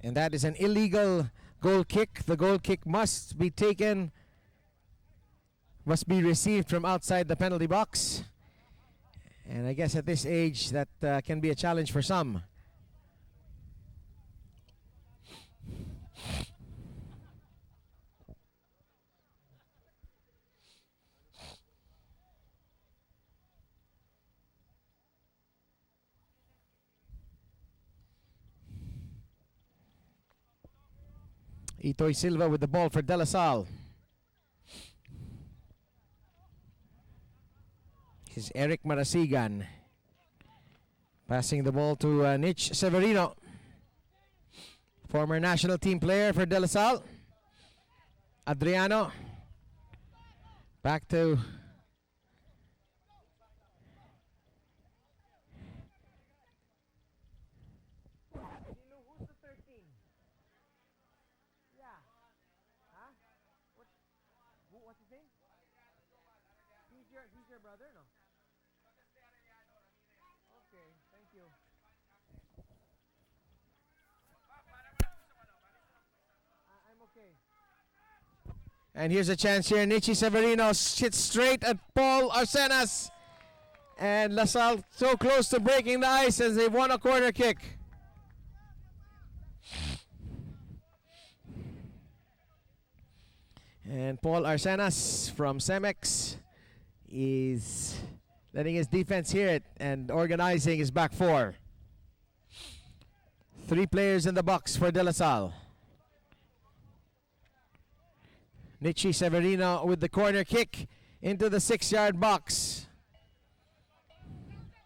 And that is an illegal goal kick. The goal kick must be taken, must be received from outside the penalty box. And I guess at this age that can be a challenge for some. Itoy Silva with the ball for De La Salle. Is Eric Marasigan passing the ball to Nich Severino, former national team player for De La Salle. Adriano back to what's his name? He's your brother, no? Okay, thank you. I'm okay. And here's a chance here. Nichi Severino hits straight at Paul Arsenas. And La Salle so close to breaking the ice as they won a corner kick. And Paul Arsenas from Cemex is letting his defense hear it and organizing his back four. 3 players in the box for De La Salle. Nichi Severino with the corner kick into the 6-yard box.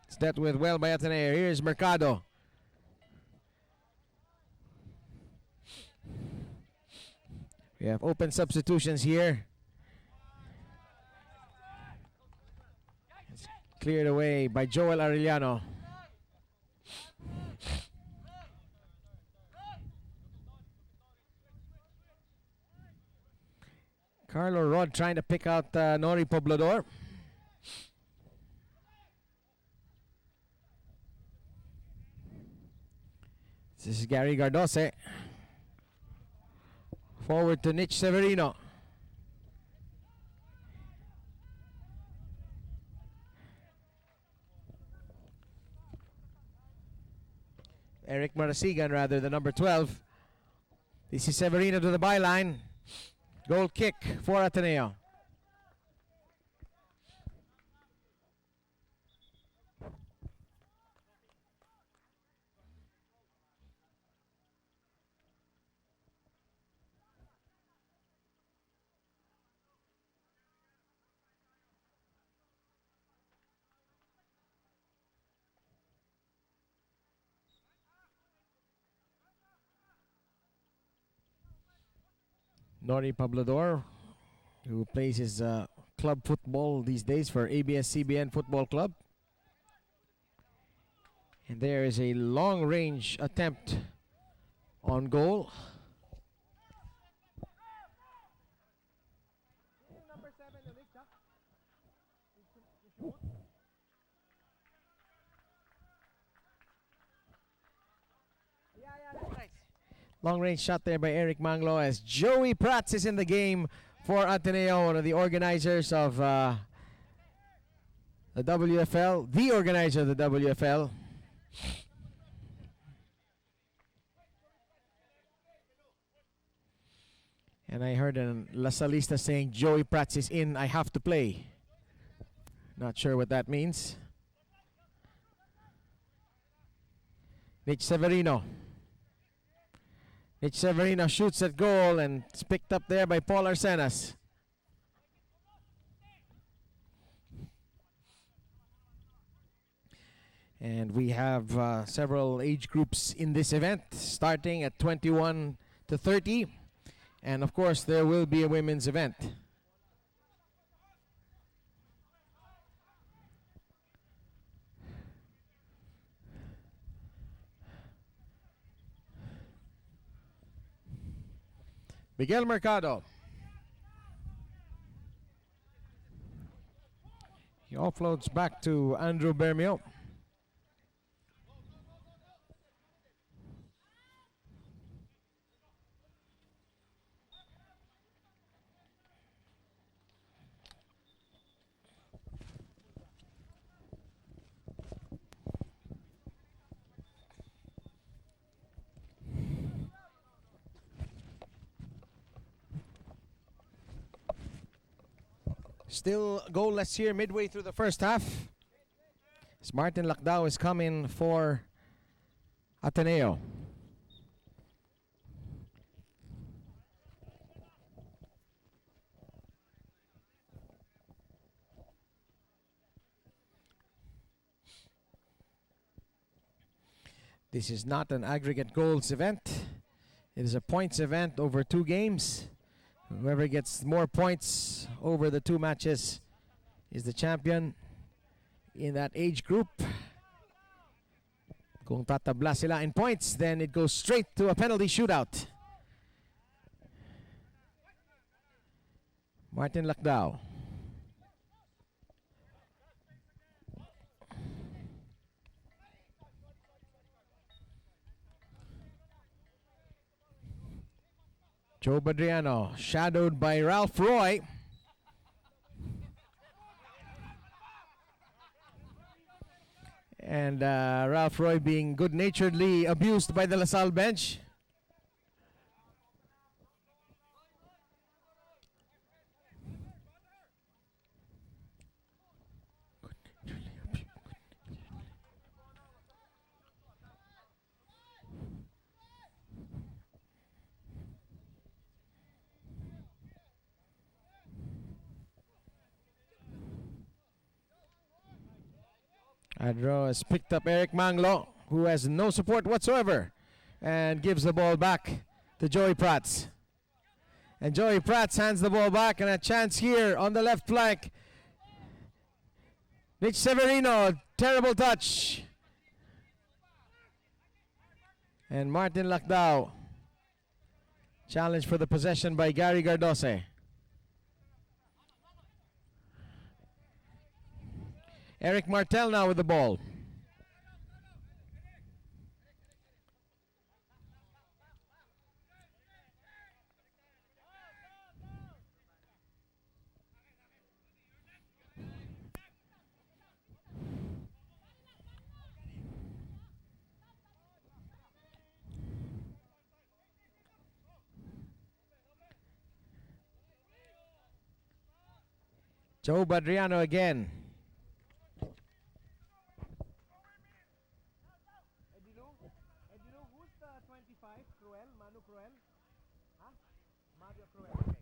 It's dealt with well by Ateneo. Here's Mercado. We have open substitutions here. It's cleared away by Joel Arellano. Carlo Rod trying to pick out Nori Poblador. This is Gary Gardose. Forward to Nich Severino. Eric Marasigan, rather, the number 12. This is Severino to the byline. Goal kick for Ateneo. Nori Poblador, who plays his club football these days for ABS-CBN Football Club. And there is a long-range attempt on goal. Number 7, that's right. Long range shot there by Eric Manglo as Joey Prats is in the game for Ateneo, one of the organizers of the WFL, the organizer of the WFL. And I heard a La Salista saying Joey Prats is in, I have to play. Not sure what that means. Nich Severino. Nich Severino shoots at goal and it's picked up there by Paul Arsenas. And we have several age groups in this event, starting at 21 to 30. And of course, there will be a women's event. Miguel Mercado. He offloads back to Andrew Bermeo. Still goalless here midway through the first half. As Martin Lacdao is coming for Ateneo. This is not an aggregate goals event. It is a points event over 2 games. Whoever gets more points over the 2 matches is the champion in that age group. Kung tatabla sila in points, then it goes straight to a penalty shootout. Martin Lacdao. Joe Badriano, shadowed by Ralph Roy. And Ralph Roy being good-naturedly abused by the LaSalle bench. Adro has picked up Eric Manglo, who has no support whatsoever, and gives the ball back to Joey Prats. And Joey Prats hands the ball back, and a chance here on the left flank. Nick Severino, terrible touch. And Martin Lacdao, challenged for the possession by Gary Gardose. Eric Martel now with the ball. Joe Badriano again. Who's the 25? Cruel? Manu Cruel? Huh? Mario Cruel. Okay.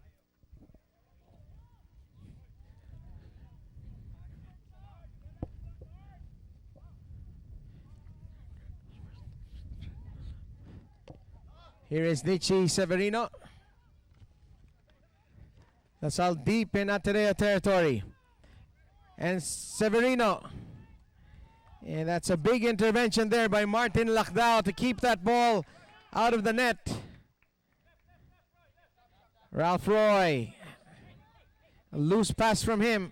Here is Nichi Severino. That's all deep in Ateneo territory. And Severino. And that's a big intervention there by Martin Lacdao to keep that ball out of the net. Ralph Roy. A loose pass from him.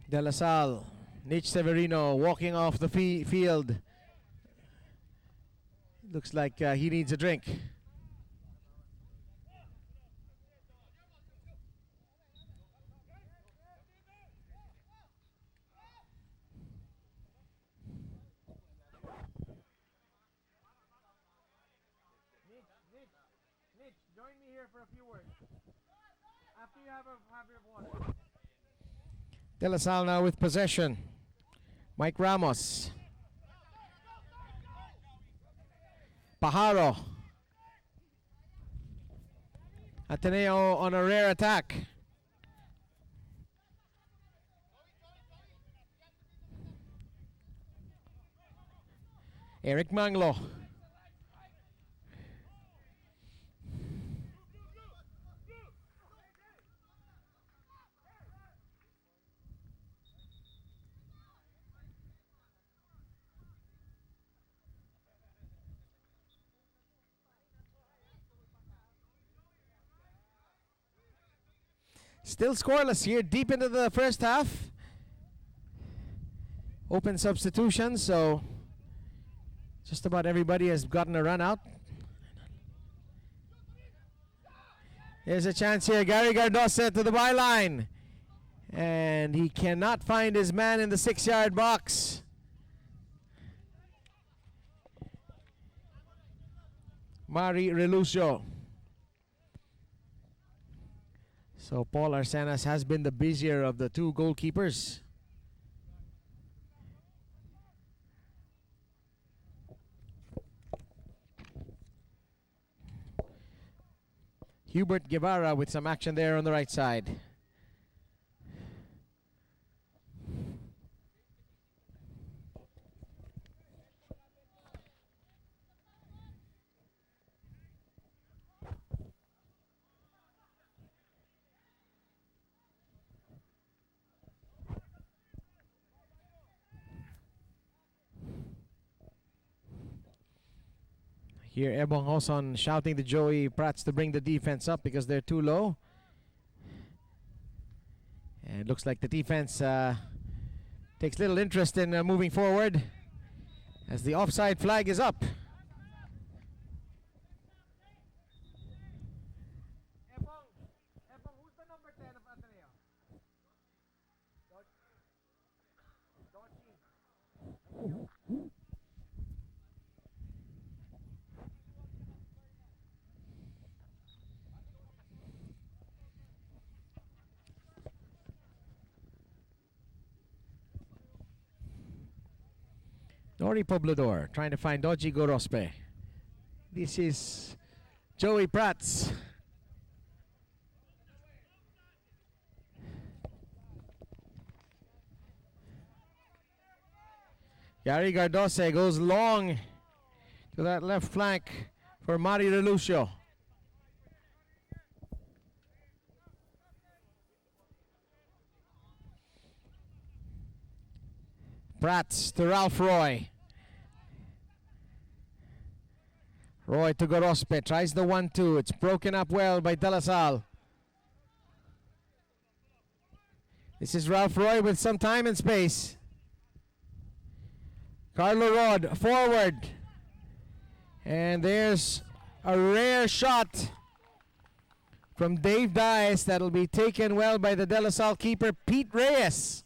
De La Salle, Nich Severino walking off the field. Looks like he needs a drink. Nick, join me here for a few words. After you have your water. De La Salle now with possession. Mike Ramos. Pajaro. Ateneo on a rare attack. Eric Manglo. Still scoreless here, deep into the first half. Open substitutions, so just about everybody has gotten a run out. Here's a chance here. Gary Gardose to the byline. And he cannot find his man in the 6-yard box. Mari Relucio. So Paul Arsenas has been the busier of the two goalkeepers. Hubert Guevara with some action there on the right side. Here, Ebong Hoson shouting to Joey Prats to bring the defense up because they're too low. And it looks like the defense takes little interest in moving forward as the offside flag is up. Ebong, who's the number 10 of Ateneo? Dochi. Nori Poblador trying to find Doji Gorospe. This is Joey Prats. Gary Gardose goes long to that left flank for Mari Relucio. Prats to Ralph Roy. Roy to Gorospe, tries the 1-2. It's broken up well by De La Salle. This is Ralph Roy with some time and space. Carlo Rod forward. And there's a rare shot from Dave Dice that'll be taken well by the De La Salle keeper, Pete Reyes.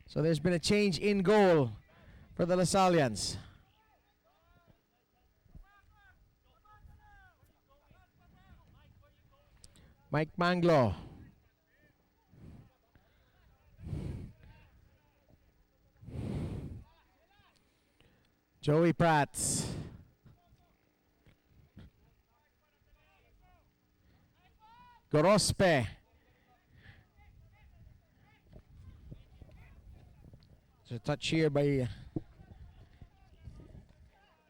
So there's been a change in goal for the LaSallians. Mike Manglo. Joey Prats. Gorospe. There's a touch here by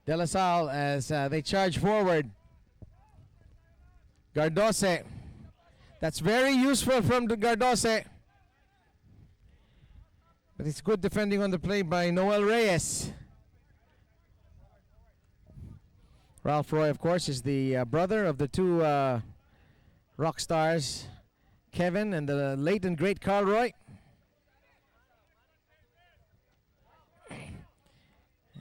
De La Salle as they charge forward. Gardose. That's very useful from the Gardose. But it's good defending on the play by Noel Reyes. Ralph Roy, of course, is the brother of the two rock stars, Kevin and the late and great Carl Roy.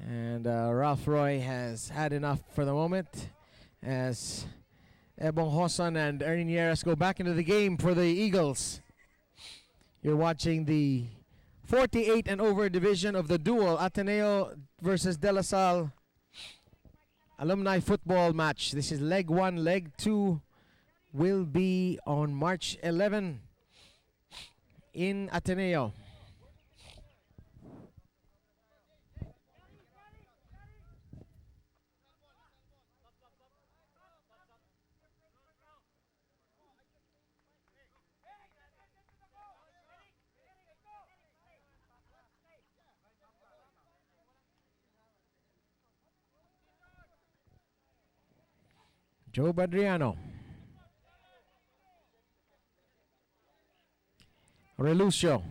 And Ralph Roy has had enough for the moment as Ebong Hoson and Ernie Nieras go back into the game for the Eagles. You're watching the 48 and over division of the Duel, Ateneo versus De La Salle alumni football match. This is leg 1. Leg 2 will be on March 11 in Ateneo. Joe Badriano. Relucio.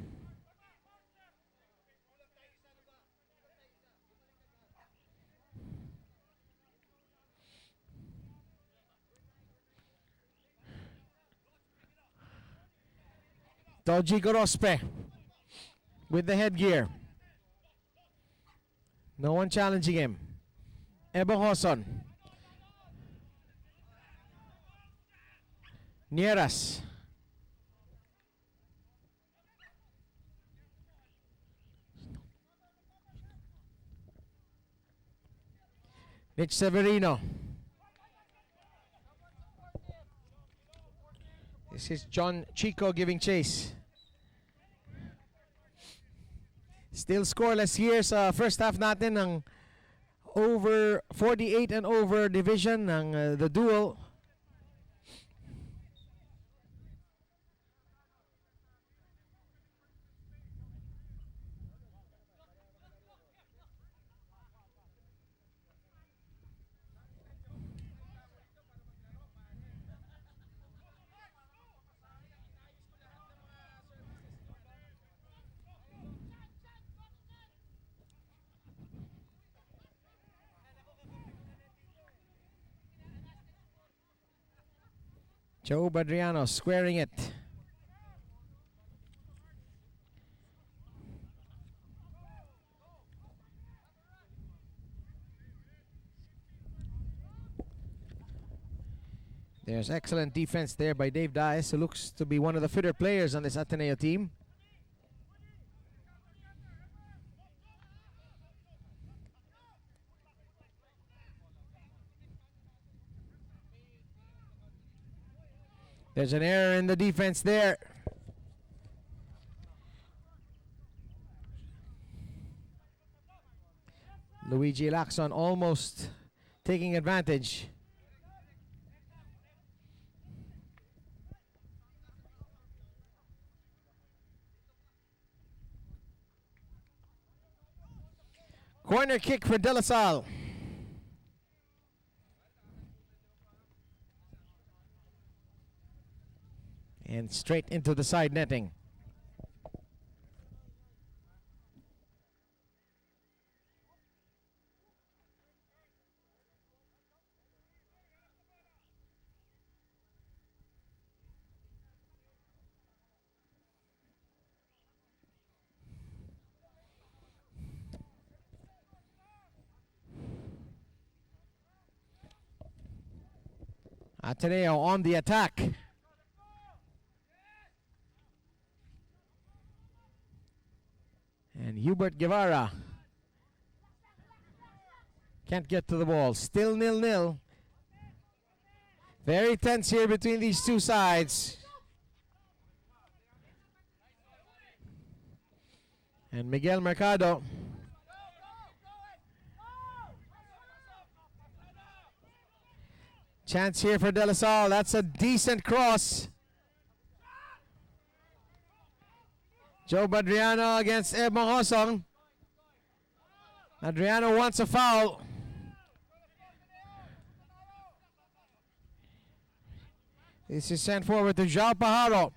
Doji Gorospe with the headgear. No one challenging him. Ebong Hoson. Nieras. Mitch Severino. This is John Chico giving chase. Still scoreless here sa first half natin ng over 48 and over division ng the Duel. Joe Badriano squaring it. There's excellent defense there by Dave Dias, who looks to be one of the fitter players on this Ateneo team. There's an error in the defense there. Luigi Lacson almost taking advantage. Corner kick for De La Salle. And straight into the side netting. Ateneo on the attack. And Hubert Guevara can't get to the ball. Still 0-0. Very tense here between these two sides. And Miguel Mercado. Chance here for De La Salle. That's a decent cross. Joe Badriano against Eb Manghosong. Adriano wants a foul. This is sent forward to João Pajaro,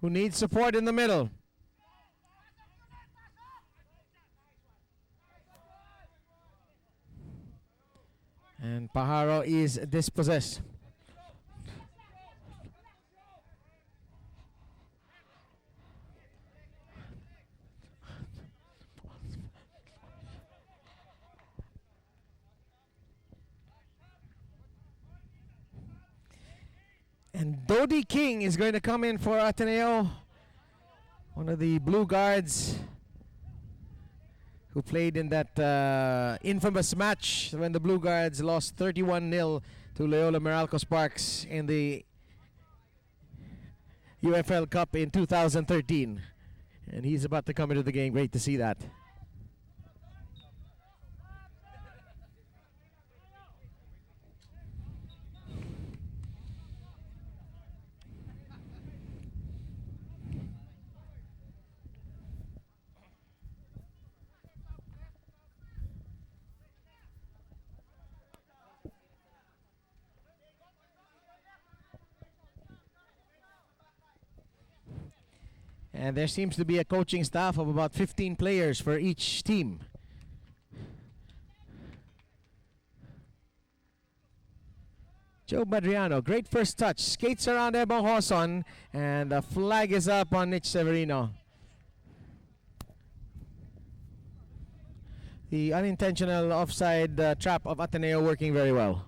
who needs support in the middle. And Pajaro is dispossessed. And Dodi King is going to come in for Ateneo, one of the blue guards who played in that infamous match when the Blue Guards lost 31-0 to Loyola Meralco Sparks in the UFL Cup in 2013. And he's about to come into the game. Great to see that. And there seems to be a coaching staff of about 15 players for each team. Joe Badriano, great first touch. Skates around Ebong Hoson, and the flag is up on Mitch Severino. The unintentional offside trap of Ateneo working very well.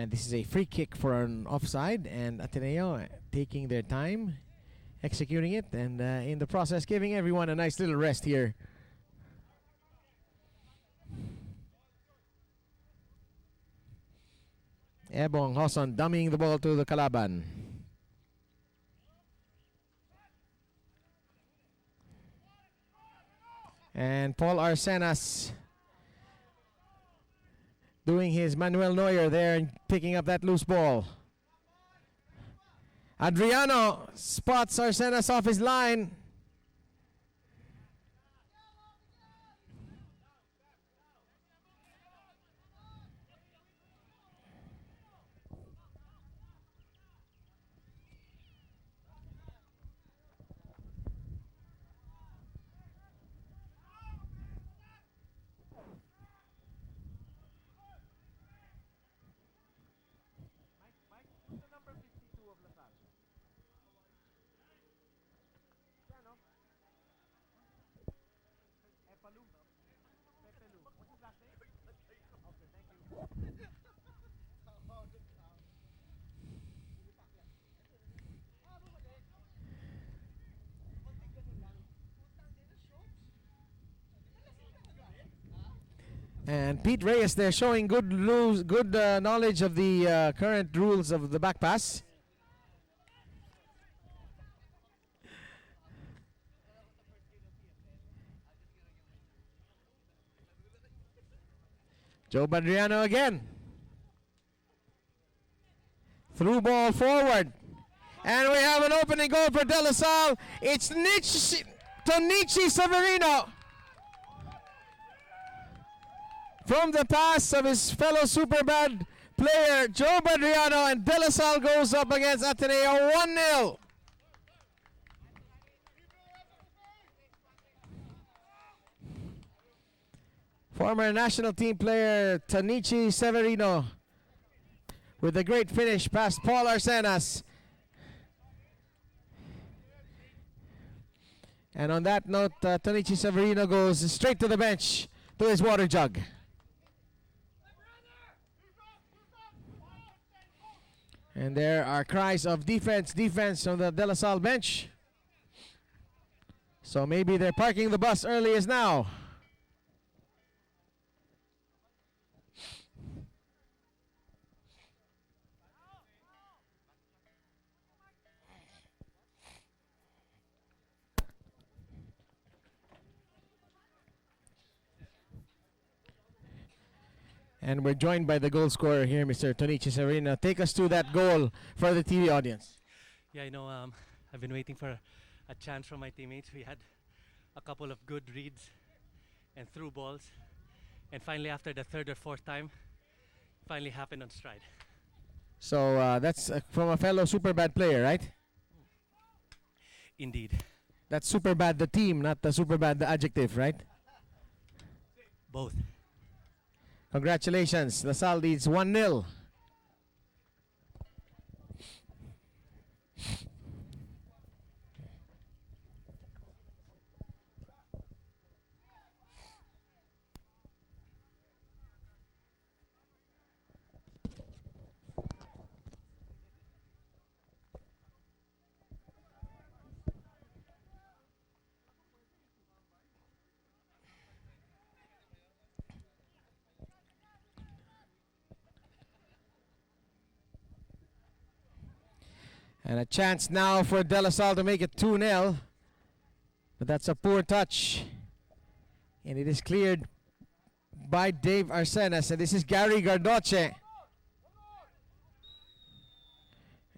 And this is a free kick for an offside, and Ateneo taking their time, executing it, and in the process giving everyone a nice little rest here. Ebong Hoson dummying the ball to the Kalaban. And Paul Arsenas doing his Manuel Neuer there and picking up that loose ball. Adriano spots Arsenas off his line. Mike, who's the number 52 of Lazaro? Ano? Epalu. Pepelu. What's his last name? Okay, thank you. And Pete Reyes there showing good knowledge of the current rules of the back pass. Joe Badriano again. Through ball forward. And we have an opening goal for De La Salle. It's Tonichi Severino. From the pass of his fellow Superbad player, Joe Badriano, and De La Salle goes up against Ateneo 1-0. Former national team player Tonichi Severino with a great finish past Paul Arsenas. And on that note, Tonichi Severino goes straight to the bench to his water jug. And there are cries of defense, defense from the De La Salle bench. So maybe they're parking the bus early as now. And we're joined by the goal scorer here, Mr. Tonichi Severino. Take us to that goal for the TV audience. Yeah, I've been waiting for a chance from my teammates. We had a couple of good reads and through balls. And finally, after the third or fourth time, finally happened on stride. So that's from a fellow Superbad player, right? Indeed. That's Superbad the team, not the Superbad the adjective, right? Both. Congratulations. La Salle leads 1-0. And a chance now for De La Salle to make it 2-0. But that's a poor touch. And it is cleared by Dave Arsenas. And this is Gary Gardoche.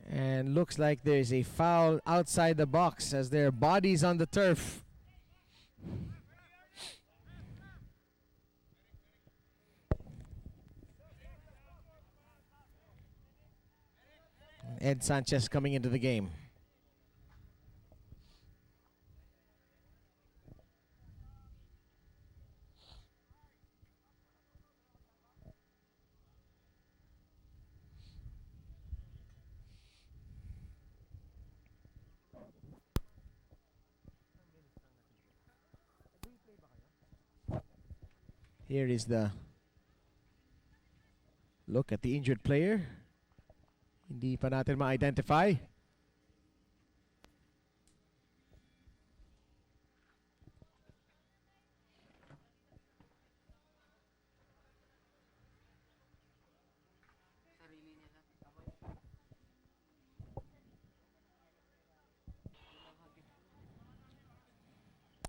And looks like there's a foul outside the box as their bodies on the turf. Ed Sanchez coming into the game. Here is the look at the injured player. Hindi pa natin ma-identify.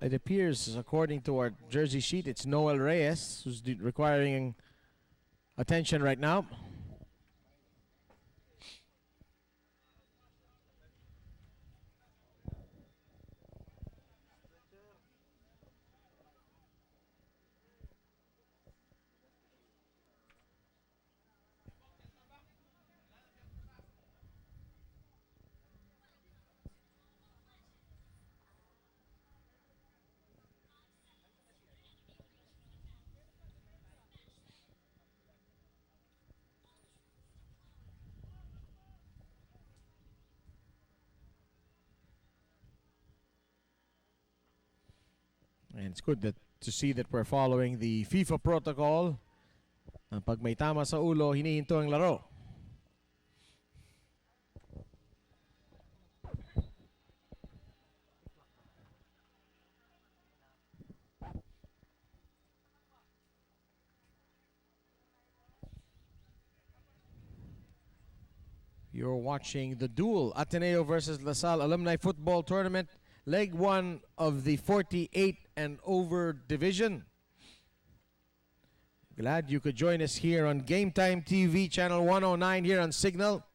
It appears, according to our jersey sheet, it's Noel Reyes who's requiring attention right now. And it's good to see that we're following the FIFA protocol. Pag may tama sa ulo, hinihinto ang laro. You're watching the Duel, Ateneo versus Salle Alumni Football Tournament, Leg 1 of the 48 and over division. Glad you could join us here on Game Time TV, channel 109 here on Signal.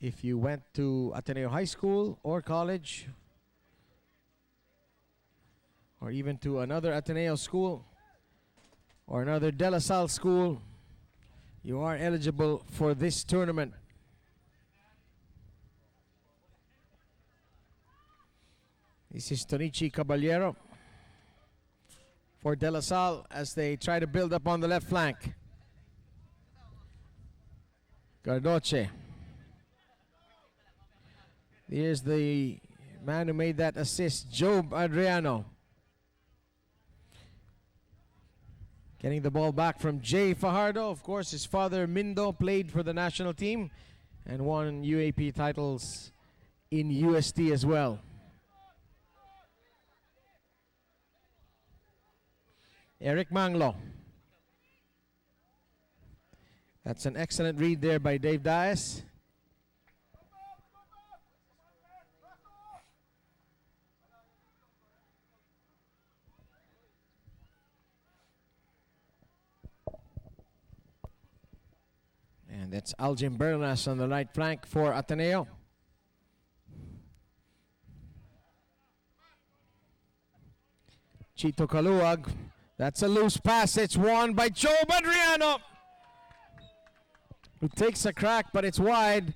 If you went to Ateneo High School or college, or even to another Ateneo school or another De La Salle school, you are eligible for this tournament. This is Tonichi Caballero for De La Salle as they try to build up on the left flank. Gardoche. Here's the man who made that assist, Job Adriano. Getting the ball back from Jay Fajardo. Of course, his father, Mindo, played for the national team and won UAP titles in UST as well. Eric Manglo. That's an excellent read there by Dave Dias. And that's Aljim Bernas on the right flank for Ateneo. Chito Kaluag. That's a loose pass. It's won by Joe Adriano, who takes a crack, but it's wide.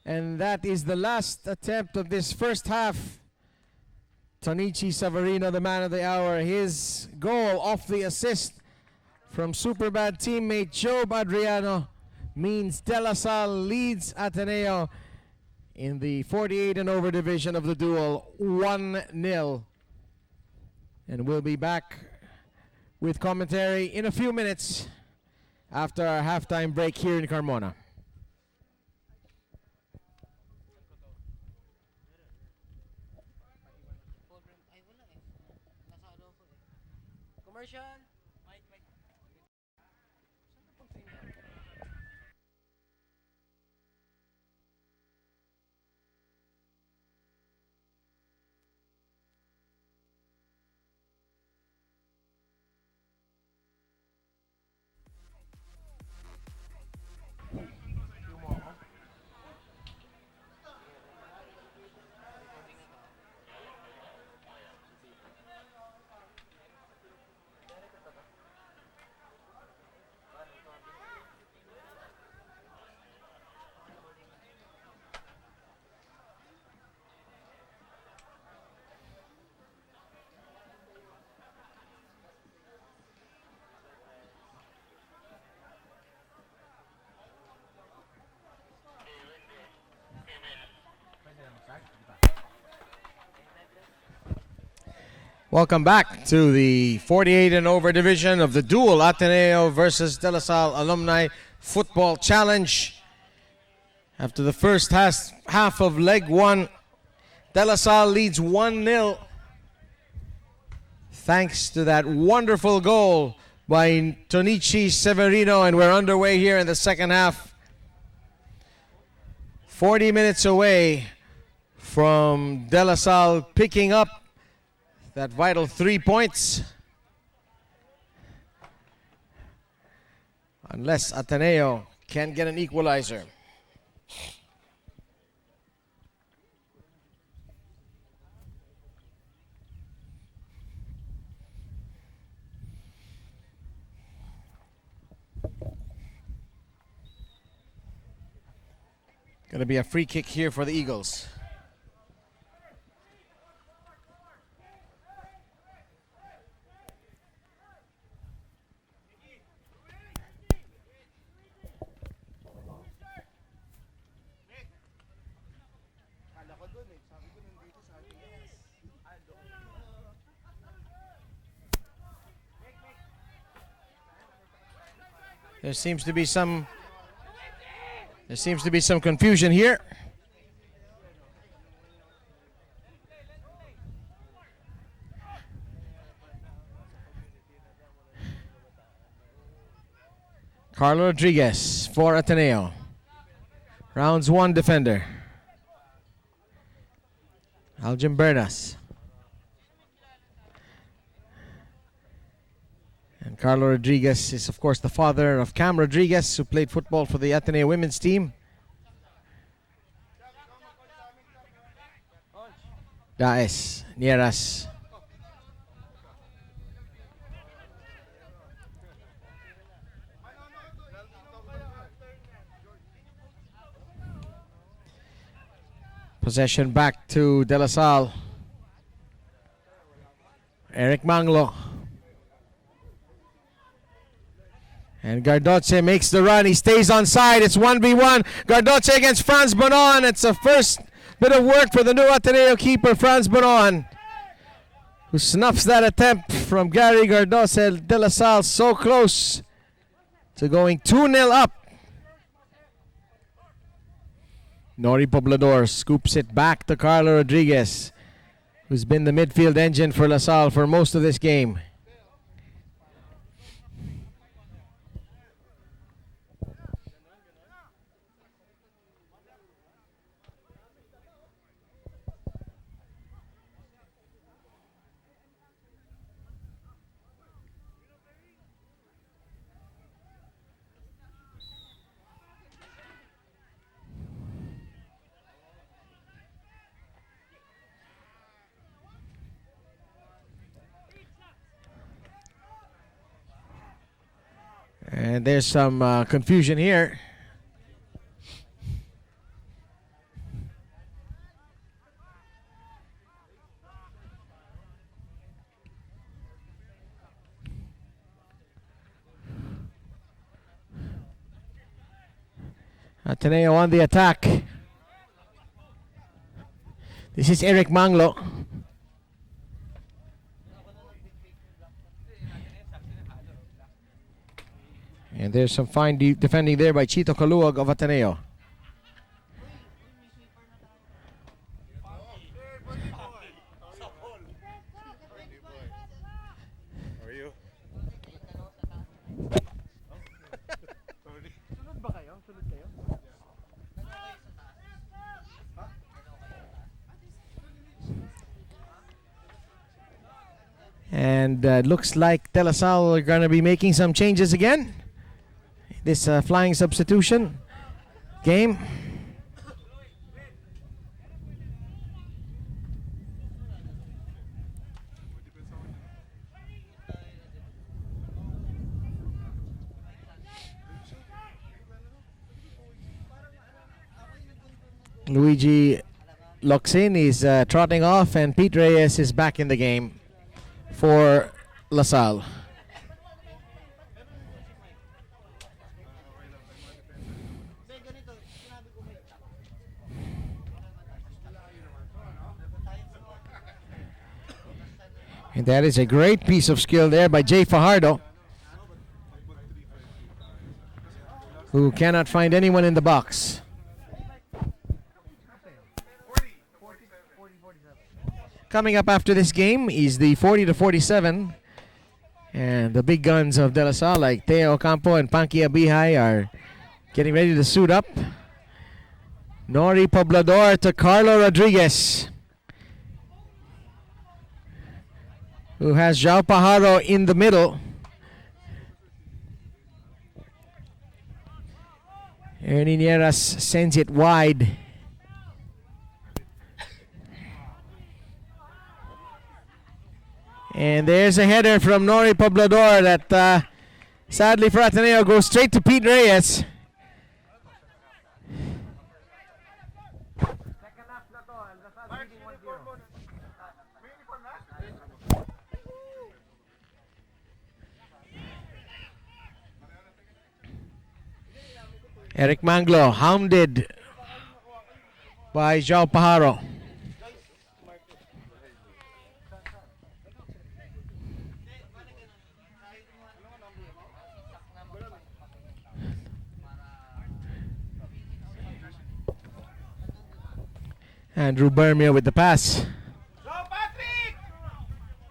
And that is the last attempt of this first half. Tonichi Savarino, the man of the hour. His goal off the assist from super bad teammate Job Adriano means De La Salle leads Ateneo in the 48 and over division of the Duel 1-0. And we'll be back with commentary in a few minutes after our halftime break here in Carmona. Commercial. Welcome back to the 48 and over division of the Duel Ateneo versus De La Salle Alumni Football Challenge. After the first half of leg one, De La Salle leads 1-0 thanks to that wonderful goal by Tonichi Severino, and we're underway here in the second half. 40 minutes away from De La Salle picking up that vital 3 points. Unless Ateneo can get an equalizer. Going to be a free kick here for the Eagles. There seems to be some confusion here. Carlo Rodriguez for Ateneo. Rounds 1 defender. Aljim Bernas. And Carlo Rodriguez is, of course, the father of Cam Rodriguez, who played football for the Ateneo women's team. Daes, Nieras. Possession back to De La Salle. Eric Manglo. And Gardoce makes the run. He stays on side. It's 1v1. Gardoce against Franz Bonon. It's a first bit of work for the new Ateneo keeper, Franz Bonon, who snuffs that attempt from Gary Gardoce. De La Salle so close to going 2-0 up. Nori Poblador scoops it back to Carlo Rodriguez, who's been the midfield engine for La Salle for most of this game. And there's some confusion here. Ateneo on the attack. This is Eric Manglo. And there's some fine defending there by Chito Kaluag of Ateneo. And it looks like De La Salle are going to be making some changes again. This flying substitution game. Luigi Loxin is trotting off, and Pete Reyes is back in the game for La Salle. And that is a great piece of skill there by Jay Fajardo, who cannot find anyone in the box. 47. Coming up after this game is the 40-47. And the big guns of De La Salle, like Teo Ocampo and Panky Abihai, are getting ready to suit up. Nori Poblador to Carlo Rodriguez, who has João Pajaro in the middle. Ernie Nieras sends it wide. And there's a header from Nori Poblador that sadly for Ateneo goes straight to Pete Reyes. Second half na to. Lazaro leading 1-0. Eric Manglo hounded by João Pajaro. Andrew Bermio with the pass. Go Patrick!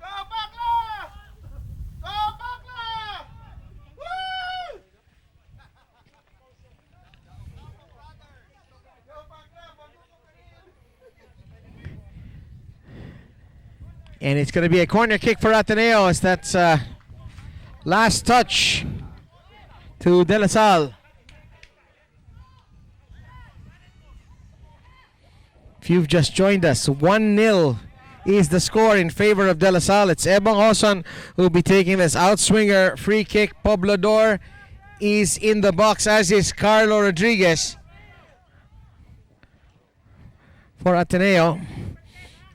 Go Bakla! Go Bakla! Woo! And it's going to be a corner kick for Ateneo, as that's last touch to De La Salle. If you've just joined us, 1-0 is the score in favor of De La Salle. It's Ebong Hoson who will be taking this outswinger free kick. Poblador is in the box, as is Carlo Rodriguez for Ateneo.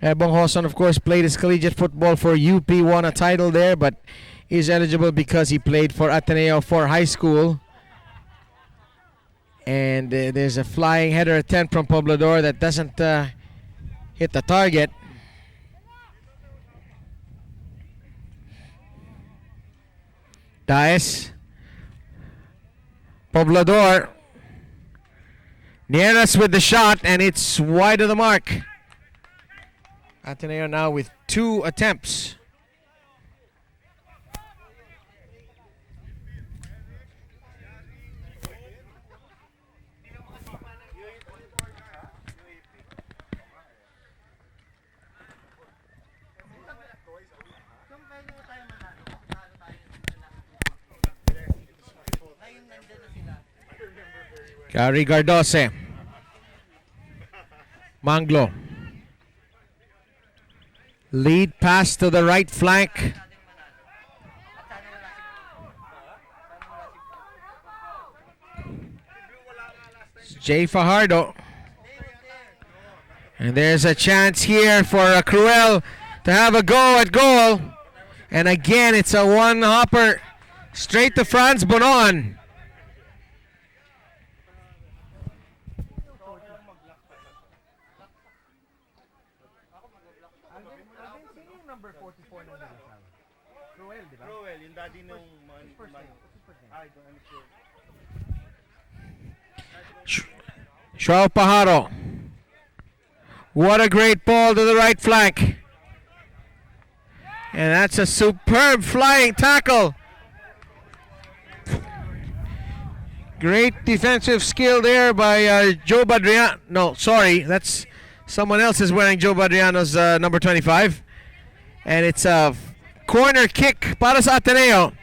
Ebong Hoson, of course, played his collegiate football for UP, won a title there, but is eligible because he played for Ateneo for high school. And there's a flying header attempt from Poblador that doesn't hit the target. Dias. Poblador. Nieras with the shot, and it's wide of the mark. Ateneo now with 2 attempts. Gary Gardose. Manglo. Lead pass to the right flank. Jay Fajardo. And there's a chance here for Cruel to have a go at goal. And again, it's a one-hopper straight to Franz Bonon. Number 44 ng De La Salle. Duel, di ba? Duel, yung daddy nung First name. I don't know sure. João Pajaro. What a great ball to the right flank. And that's a superb flying tackle. Great defensive skill there by Joe Badriano. No, sorry, that's someone else is wearing Joe Badriano's number 25. And it's a corner kick para sa Ateneo.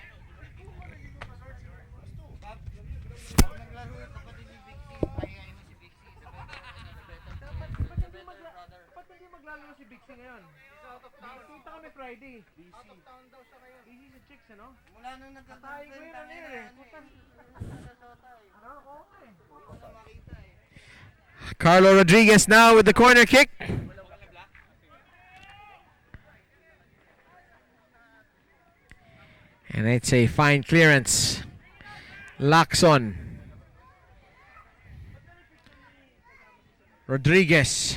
Ba't hindi maglalaro si Bixie ngayon? Kita kami Friday. Out of town daw siya ngayon. Busy sa chicks, ano? Mula nung nagkatayo ko yun, ano yun eh. Ano ako eh. Carlo Rodriguez now with the corner kick. And it's a fine clearance. Lacson. Rodriguez.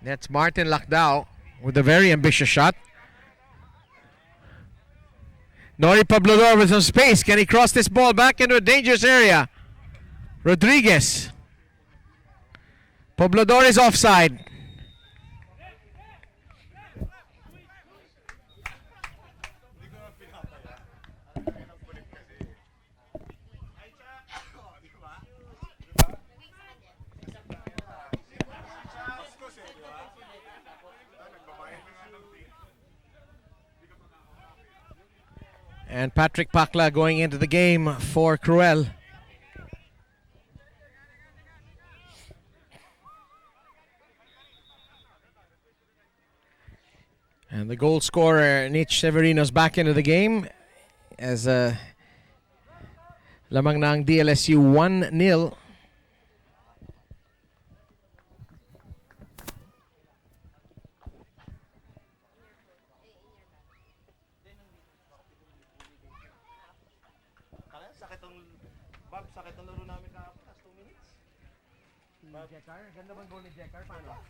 That's Martin Lacdao. with a very ambitious shot. Nori Pablador with some space. Can he cross this ball back into a dangerous area? Rodriguez. Poblador is offside. And Patrick Pakla going into the game for Cruel. And the goal scorer, Nitch Severino's back into the game as lamang na ang DLSU 1-0. Sakit ang laro namin kahapon, last 2 minutes. Jekar? Ganda bang goal ni Jekar? Paano?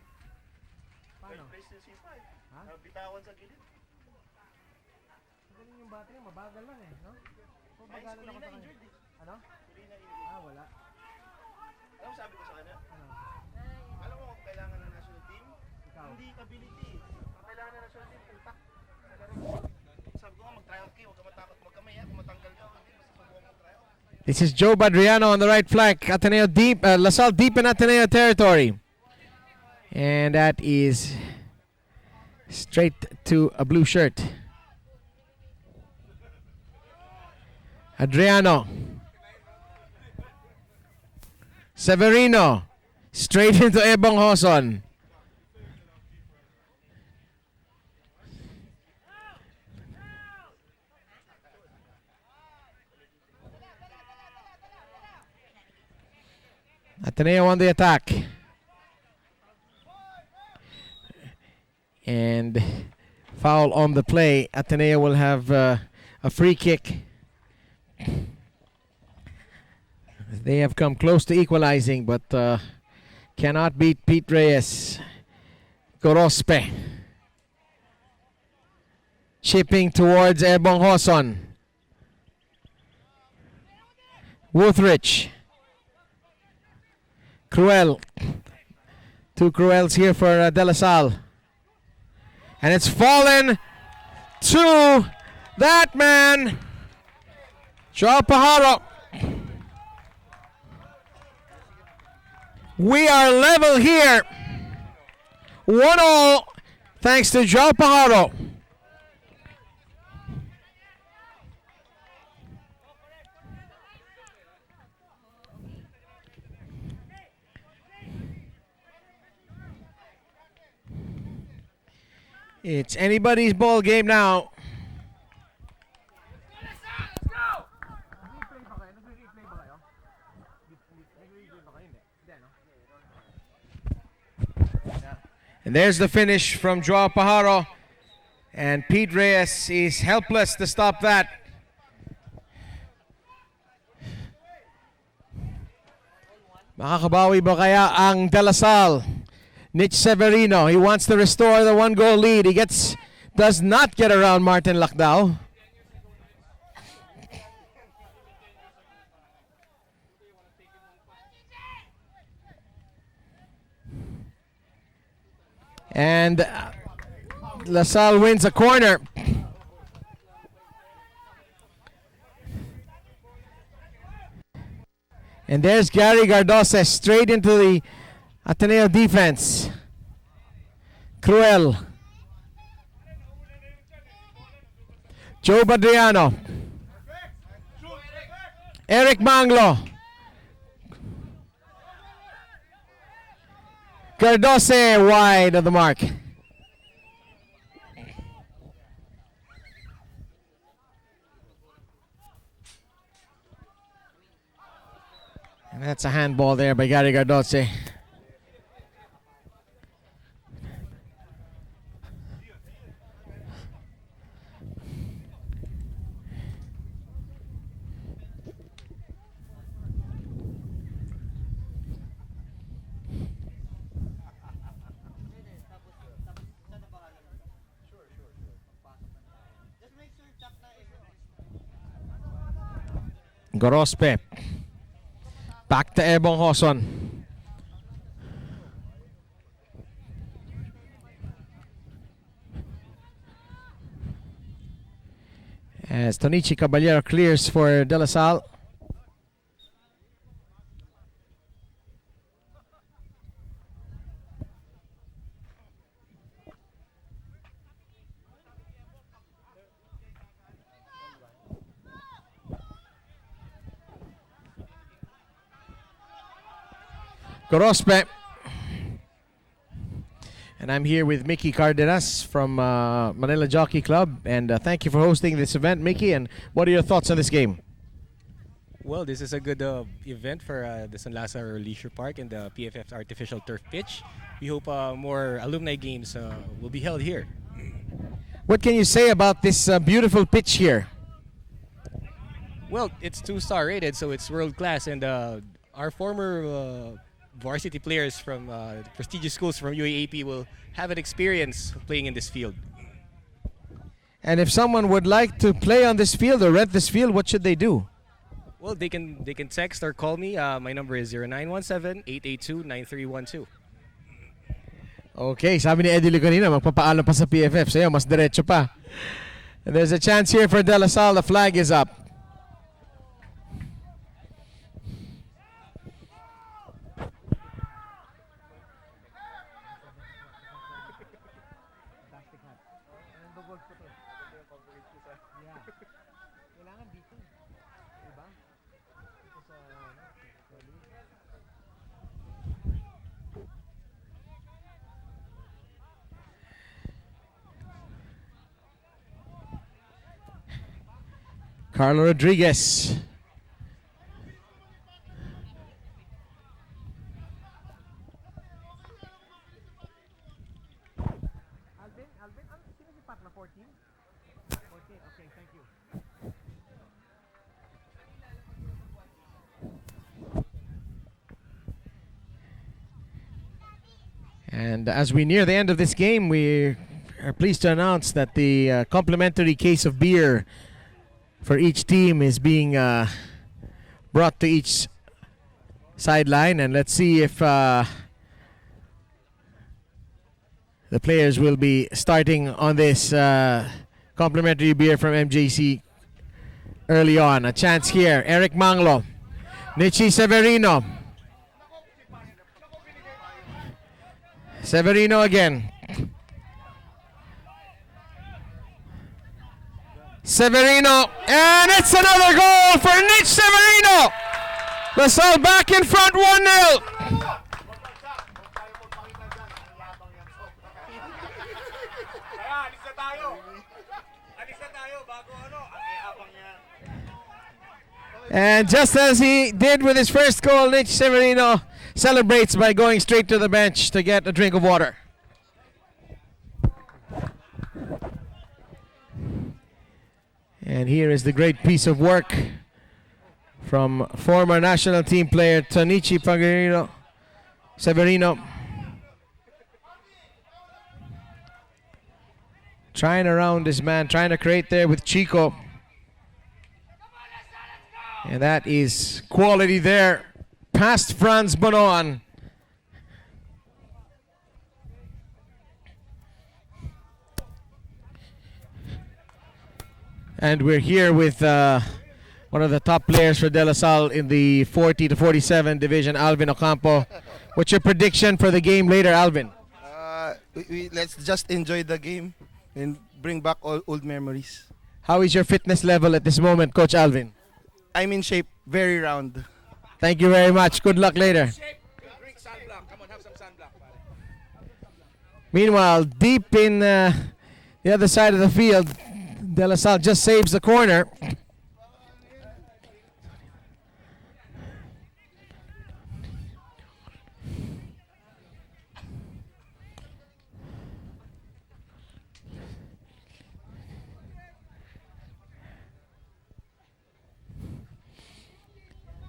Paano? Place to C5. Ha? Bitawan sa gilid. Magaling yung battery, mabagal lang eh, no? So, Ay, bagalan ako Kulina sa kanya. injured eh. Ano? Kulina injured. Ah, wala. Alam mo sabi ko sa kanya? Ano? Alam mo kung kailangan ng national team? Ikaw? Hindi ability. Ang kailangan ng national team, utak. Sabi ko nga, mag-tryout kayo. Huwag ka matakot magkamay. Kung matanggal ka, hindi basta subukan mag-tryout. This is Joe Badriano on the right flank. Ateneo deep, LaSalle deep in Ateneo territory. And that is straight to a blue shirt. Adriano. Severino. Straight into Ebong Hoson. Ateneo on the attack. And foul on the play. Ateneo will have a free kick. They have come close to equalizing, but cannot beat Pete Reyes. Gorospe. Chipping towards Ebong Hoson. Wuthrich. Cruel. Two Cruels here for De La Salle. And it's fallen to that man, Joao Pajaro. We are level here. 1-1 thanks to Joao Pajaro. It's anybody's ball game now. Nag-replay ba kayo? Nag-replay ba kayo? Nag-replay ba kayo? Hindi, no? And there's the finish from Joao Pajaro. And Pete Reyes is helpless to stop that. Makakabawi ba kaya ang De La Salle? Nitch Severino, he wants to restore the 1-goal lead. He does not get around Martin Lacdao. And LaSalle wins a corner. And there's Gary Gardosa straight into the Ateneo defense. Cruel. Joe Badriano. Eric Manglo. Gardose wide of the mark. And that's a handball there by Gary Gardose. Gorospe. Back to Ebong Hoson. As Tonichi Caballero clears for De La Salle. Gorospe. And I'm here with Mickey Cardenas from Manila Jockey Club. And thank you for hosting this event, Mickey. And what are your thoughts on this game? Well, this is a good event for the San Lazaro Leisure Park and the PFF's artificial turf pitch. We hope more alumni games will be held here. What can you say about this beautiful pitch here? Well, it's 2-star rated, so it's world class. And our former varsity players from prestigious schools from UAAP will have an experience playing in this field. And if someone would like to play on this field or rent this field, what should they do? Well, they can text or call me. My number is 0917-882-9312. Okay, sabi ni Eddie kanina, magpapaalam pa sa PFF. Sa'yo, mas diretso pa. And there's a chance here for De La Salle. The flag is up. Carlo Rodriguez. Alvin, ano sino si Pat na 14? 14, okay, thank you. And as we near the end of this game, we are pleased to announce that the complimentary case of beer for each team is being brought to each sideline. And let's see if the players will be starting on this complimentary beer from MJC early on. A chance here. Eric Manglo. Nichi Severino. Severino again. Severino, and it's another goal for Nick Severino. LaSalle back in front 1-0. And just as he did with his first goal, Nick Severino celebrates by going straight to the bench to get a drink of water. And here is the great piece of work from former national team player Tonichi Severino. Trying around this man, trying to create there with Chico. And that is quality there. Past Franz Bonoan. And we're here with one of the top players for De La Salle in the 40 to 47 division, Alvin Ocampo. What's your prediction for the game later, Alvin? Let's just enjoy the game and bring back all old memories. How is your fitness level at this moment, Coach Alvin? I'm in shape, very round. Thank you very much. Good luck later. Drink sunblock. Come on, have some sunblock. Meanwhile, deep in the other side of the field, De La Salle just saves the corner.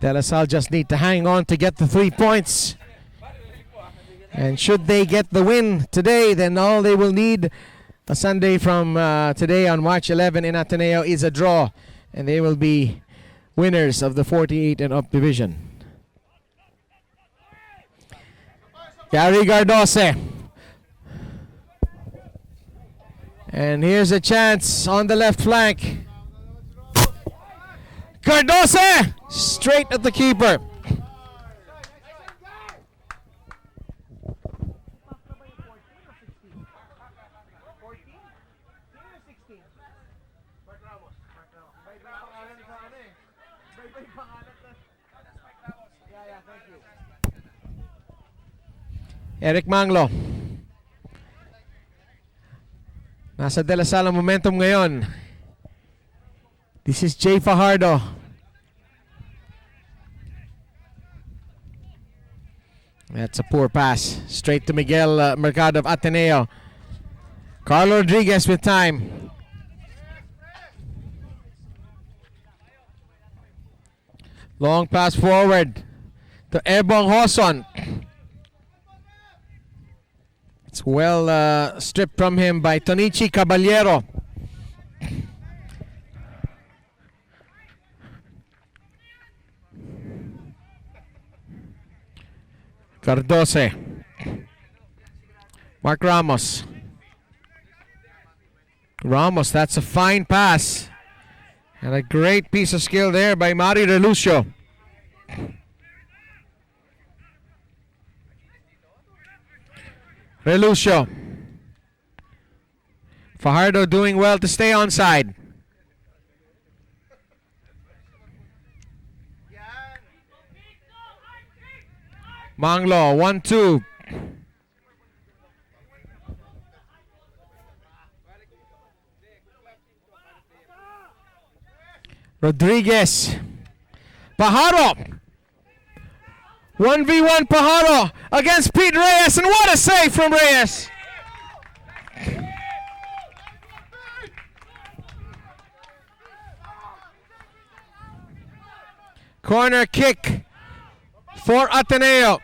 De La Salle just need to hang on to get the 3 points. And should they get the win today, then all they will need a Sunday from today on March 11 in Ateneo is a draw. And they will be winners of the 48 and up division. Gary Gardose. And here's a chance on the left flank. Gardose! Straight at the keeper. Eric Manglo. Nasa De La Salle momentum ngayon. This is Jay Fajardo. That's a poor pass. Straight to Miguel Mercado of Ateneo. Carlo Rodriguez with time. Long pass forward to Ebong Hoson. It's well stripped from him by Tonichi Caballero. Cardose. Mark Ramos. Ramos, that's a fine pass. And a great piece of skill there by Mari Relucio. Relucio. Fajardo doing well to stay onside. Manglo, 1-2. Rodriguez. Pajaro. 1v1 Pajaro against Pete Reyes, and what a save from Reyes. Corner kick for Ateneo.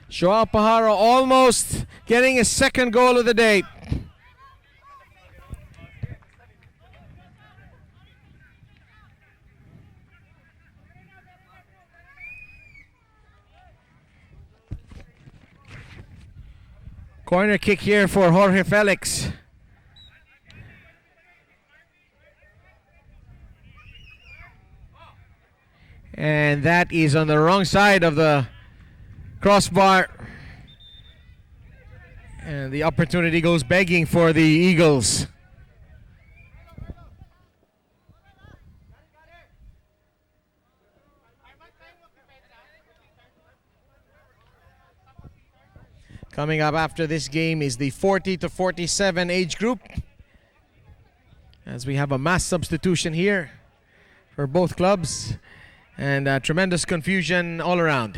Joao Pajaro almost getting his second goal of the day. Corner kick here for Jorge Felix. And that is on the wrong side of the crossbar. And the opportunity goes begging for the Eagles. Coming up after this game is the 40 to 47 age group, as we have a mass substitution here for both clubs, and tremendous confusion all around.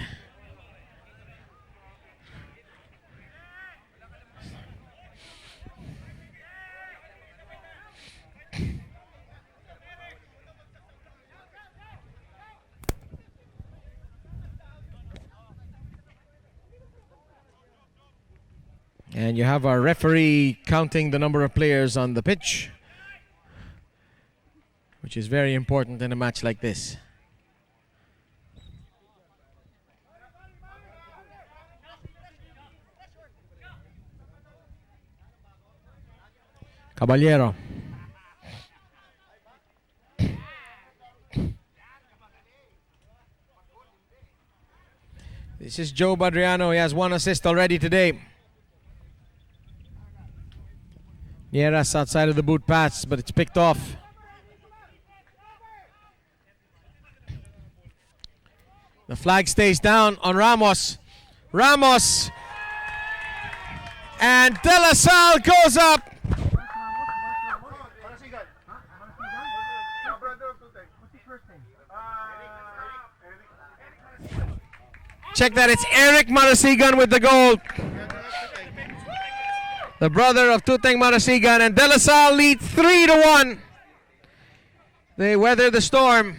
And you have our referee counting the number of players on the pitch, which is very important in a match like this. Caballero. This is Joe Badriano. He has one assist already today. Nieras outside of the boot pass, but it's picked off. The flag stays down on Ramos. Ramos! And De La Salle goes up. Check that, it's Eric Marasigan with the goal. The brother of Tuteng Marasigan, and De La Salle lead 3-1. They weather the storm.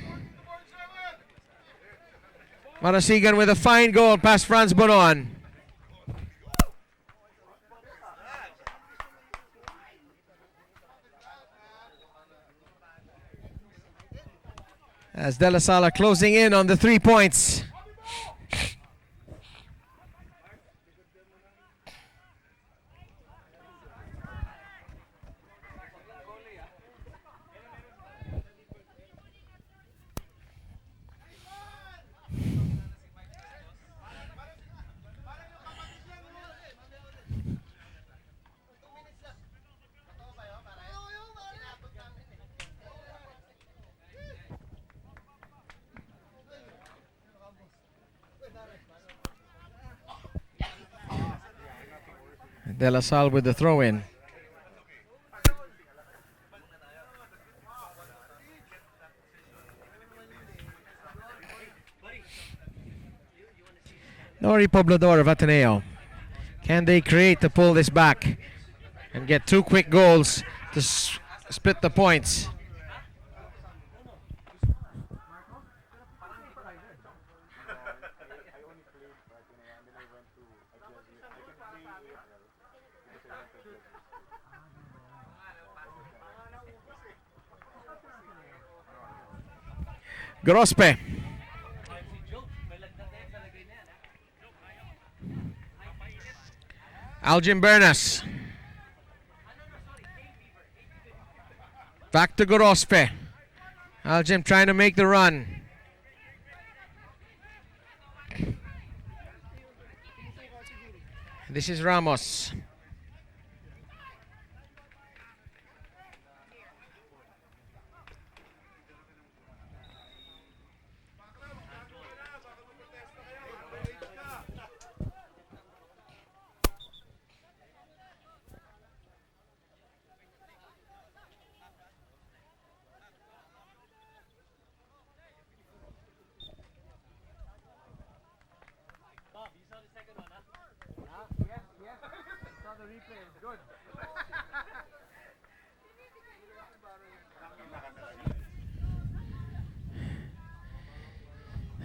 Marasigan with a fine goal past Franz Bonon. as De La Salle are closing in on the 3 points. De La Salle with the throw in. Nori Poblador of Ateneo. Can they create to pull this back and get 2 quick goals to split the points? Grospe. Aljim Bernas. Back to Grospe. Aljim trying to make the run. This is Ramos.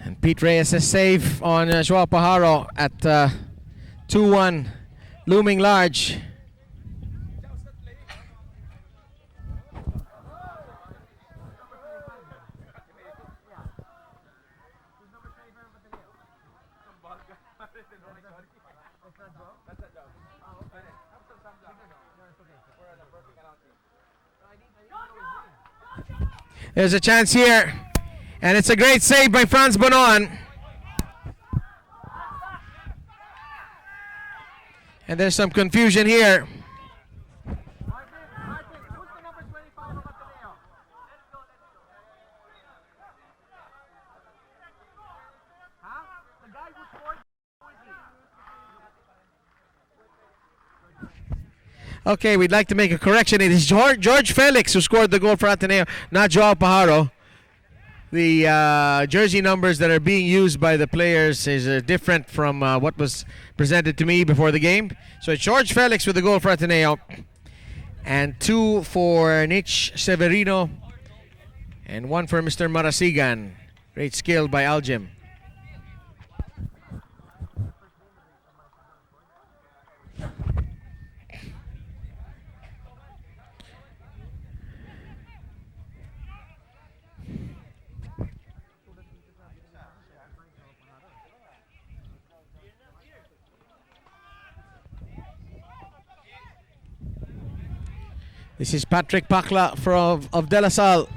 And Pete Reyes' save on Joao Pajaro at 2-1, looming large. There's a chance here. And it's a great save by Franz Bonon. And there's some confusion here. Okay, we'd like to make a correction. It is George Felix who scored the goal for Ateneo, not Joao Pajaro. The jersey numbers that are being used by the players is different from what was presented to me before the game. So it's George Felix with the goal for Ateneo. And 2 for Nich Severino. And 1 for Mr. Marasigan. Great skill by Aljim. This is Patrick Pakla of De La Salle.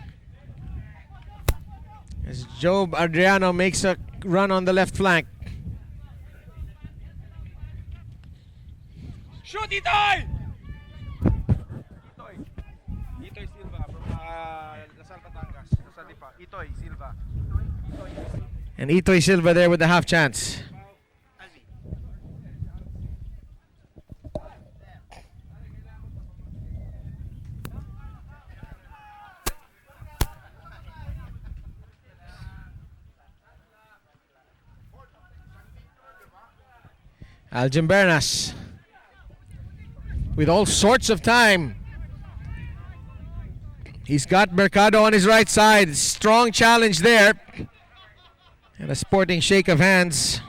As Job Adriano makes a run on the left flank. Shoot, Itoy! Itoy Silva from Lazaro, Batangas. Itoy Silva. And Itoy Silva there with the half chance. Aljim Bernas with all sorts of time. He's got Mercado on his right side. Strong challenge there. And a sporting shake of hands.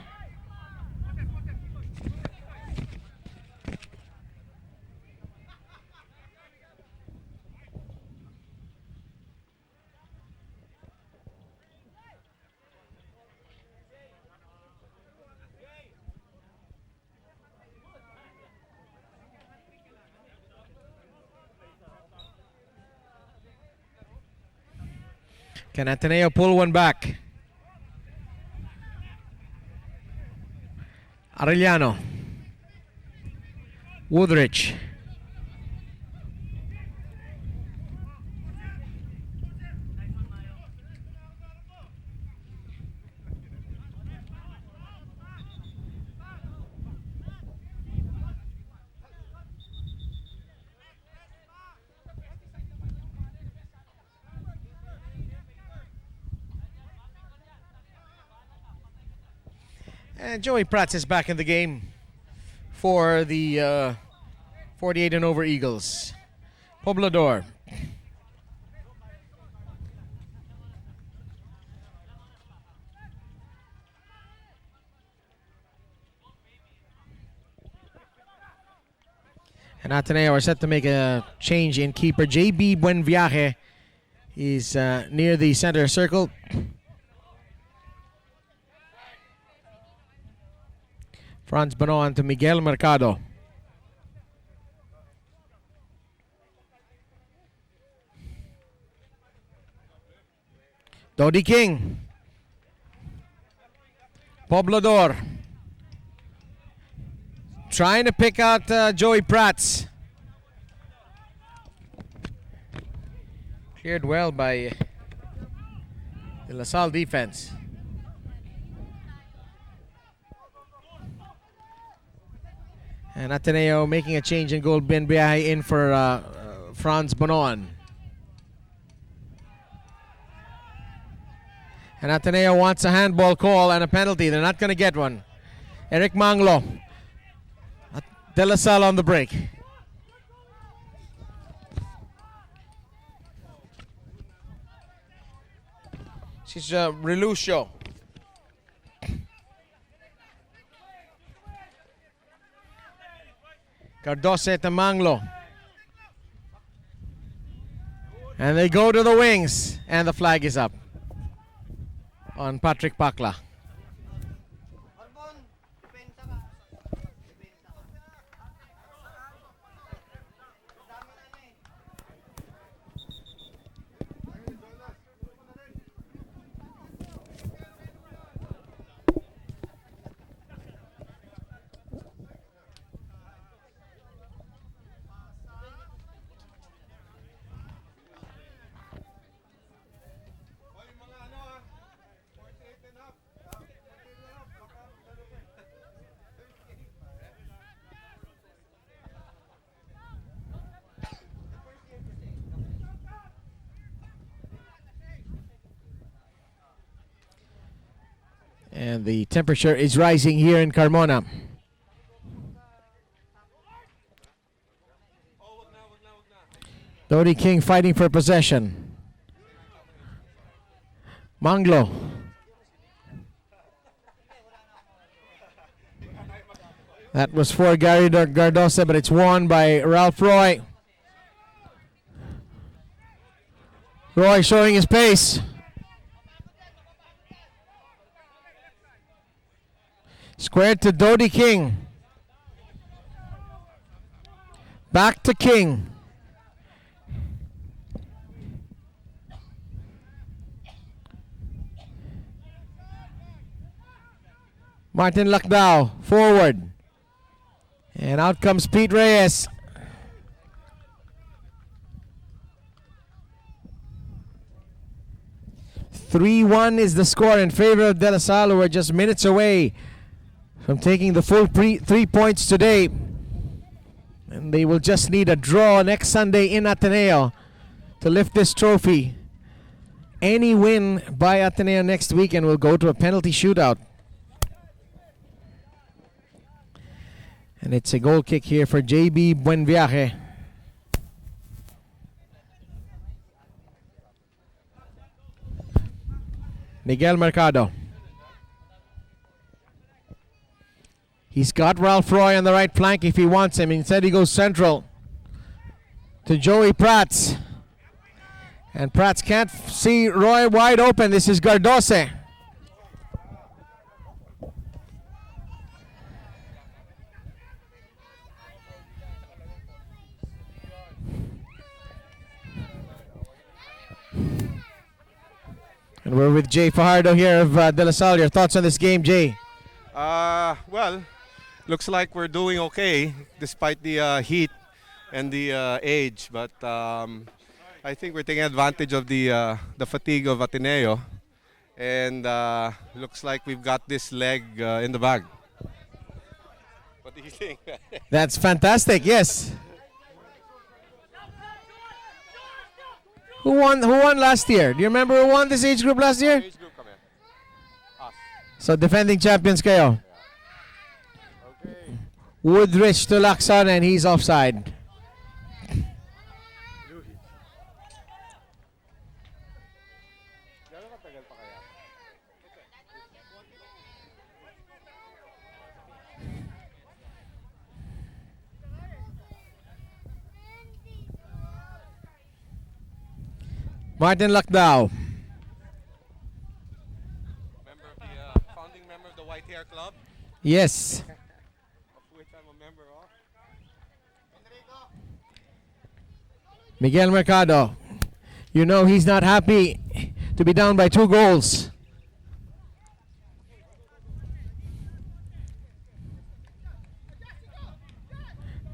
Can Ateneo pull one back? Arellano. Woodrich. And Joey Prats is back in the game for the 48 and over Eagles. Poblador. And Ateneo are set to make a change in keeper. JB Buenviaje is near the center circle. Franz Bonoan to Miguel Mercado. Dodi King. Poblador. Trying to pick out Joey Prats. Cleared well by the LaSalle defense. And Ateneo making a change in goal. Benbiahe in for Franz Bonoan. And Ateneo wants a handball call and a penalty. They're not going to get one. Eric Manglo. De La Salle on the break. She's Relucio. Cardose to Manglo. And they go to the wings. And the flag is up on Patrick Pakla. And the temperature is rising here in Carmona. Dodi King fighting for possession. Manglo. That was for Gary Gardosa, but it's won by Ralph Roy. Roy showing his pace. Squared to Dodi King. Back to King. Martin Lacdao forward. And out comes Pete Reyes. (3-1) is the score in favor of De La Salle, who are just minutes away from taking the full 3 points today. And they will just need a draw next Sunday in Ateneo to lift this trophy. Any win by Ateneo next weekend will go to a penalty shootout. And it's a goal kick here for JB Buenviaje. Miguel Mercado. He's got Ralph Roy on the right flank if he wants him. Instead he goes central to Joey Prats. And Prats can't see Roy wide open. This is Gardose. And we're with Jay Fajardo here of De La Salle. Your thoughts on this game, Jay? Well, looks like we're doing okay despite the heat and the age. But I think we're taking advantage of the fatigue of Ateneo. And looks like we've got this leg in the bag. What do you think? That's fantastic, yes. Who won last year? Do you remember who won this age group last year? Age group kami. Us. So defending champions kayo. Okay. Woodrich to Lacson and he's offside. Martin Lacdao. Member of the founding member of the White Hair Club, Yes. of which I'm a member of. Miguel Mercado. You know he's not happy to be down by 2 goals.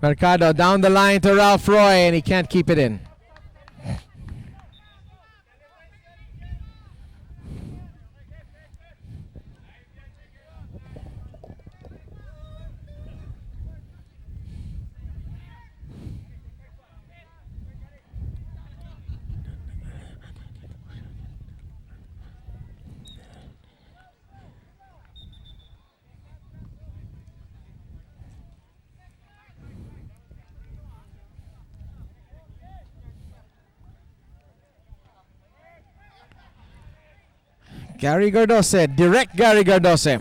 Mercado down the line to Ralph Roy and he can't keep it in. Gary Gardose, direct Gary Gardose.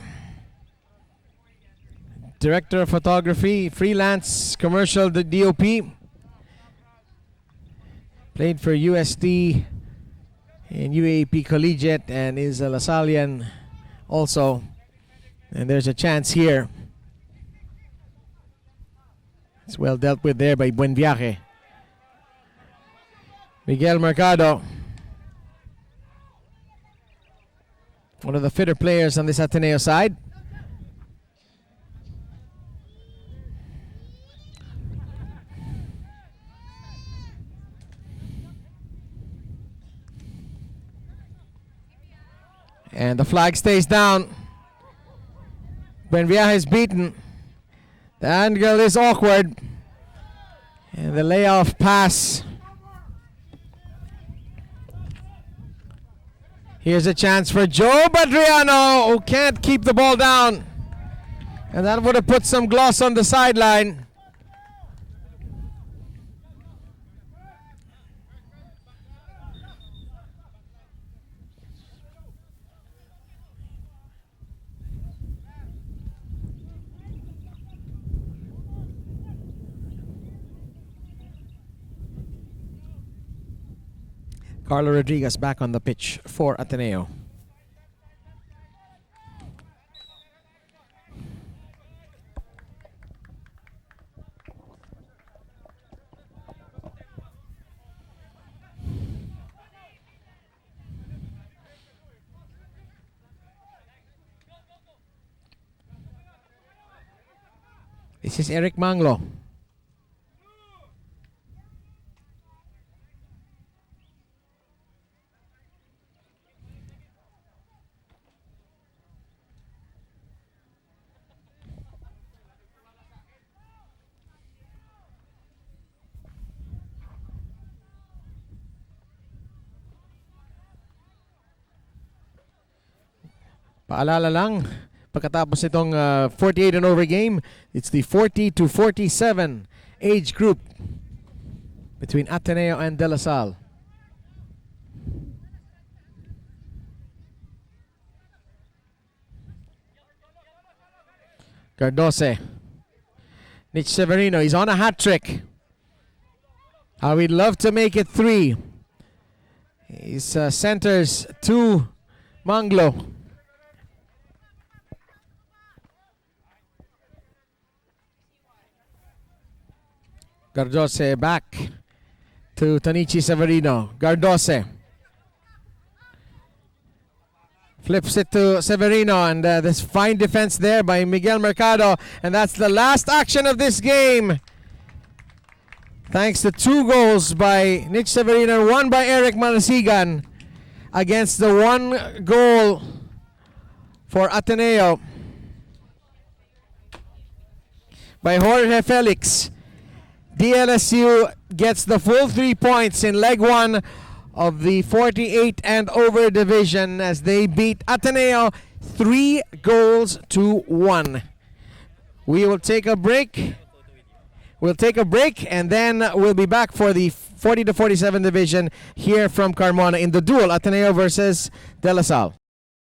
Director of Photography, freelance commercial DOP. Played for UST and UAP Collegiate and is a LaSallian also. And there's a chance here. It's well dealt with there by Buenviaje. Miguel Mercado. One of the fitter players on this Ateneo side. And the flag stays down. Buenviaje is beaten. The angle is awkward. And the layoff pass. Here's a chance for Joe Badriano, who can't keep the ball down. And that would have put some gloss on the sideline. Carlo Rodriguez back on the pitch for Ateneo. This is Eric Manglo. Paalala lang, pagkatapos itong 48 and over game, it's the 40 to 47 age group between Ateneo and De La Salle. Cardose. Mitch Severino, he's on a hat trick. How we'd love to make it 3. He centers to Manglo. Gardose back to Tanichi Severino. Gardose. Flips it to Severino, and this fine defense there by Miguel Mercado. And that's the last action of this game. Thanks to 2 goals by Nick Severino and 1 by Eric Marasigan against the 1 goal for Ateneo by Jorge Felix. DLSU gets the full 3 points in leg 1 of the 48 and over division as they beat Ateneo 3 goals to 1. We will take a break. We'll take a break and then we'll be back for the 40 to 47 division here from Carmona in the duel, Ateneo versus De La Salle.